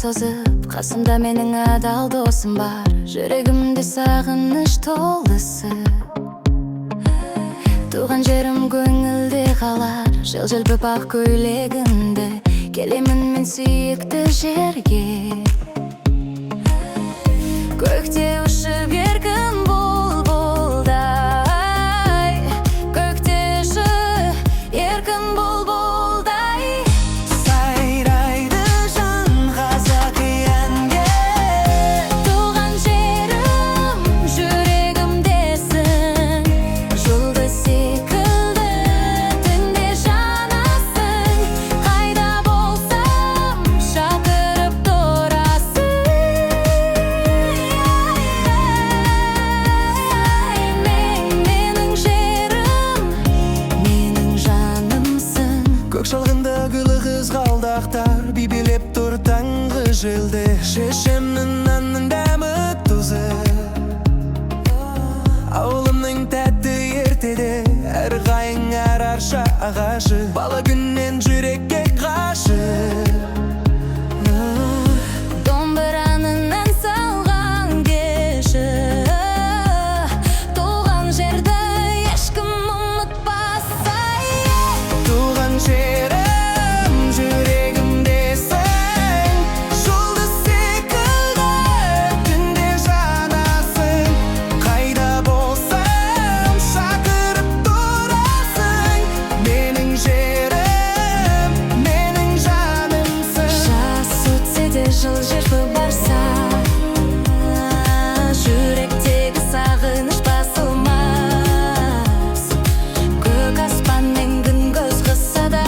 созып, қасымда менің адал досым бар. Жүрегімде сағыныш толысы. Туған жерім көңілде қалар, жыл-жылпып ақ көйлегінде. Келемін мен сүйікті жерге. Көкте ұшып еркін бұлбұлдай, көкте ұшып еркін бұлбұлдай. Сайрайды жан қазақи әнге. Туған жерім жүрегімдесің, жұлдыз секілді түнде жанасың. Қайда болсам шақырып тұрасың. Менің жерім, менің жанымсың. Көк шалғында гүлі қызғалдақтар бибелеп тұр таңғы желде. Шешемнің нанның дәмі тұзы, ауылымның тәтті ертеде. Әр қайың әр арша ағашы, бала күннен жүрекке ғашық. Домбыраның ән салған кеші, туған жерді ешкім ұмытпас. Туған жерім жүрегімдесің, жұлдыз секілді түнде жанасың. Қайда болсам шақырып тұрасың. Менің жерім, менің жанымсың. Жас өтсе де жыл жерді барса, жүректегі сағыныш басылмас. Көк аспан мен күн көз қысса да,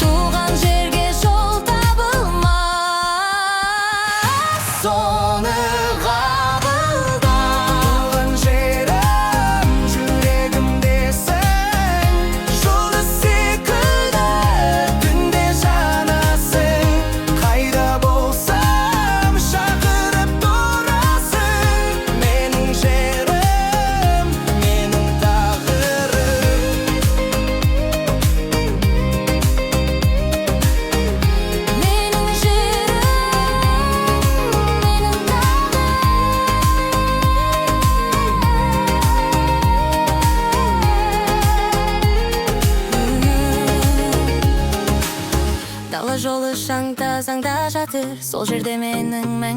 туған жерге жол табылмас. Соны қабылда. Туған жерім жүрегімдесің, жұлдыз секілді түнде жанасың. Қайда болсам шақырып тұрасың. Менің жерім, менің тағдырым. Менің жерім, дала жолы шаңда заңда жатыр, сол жерде менің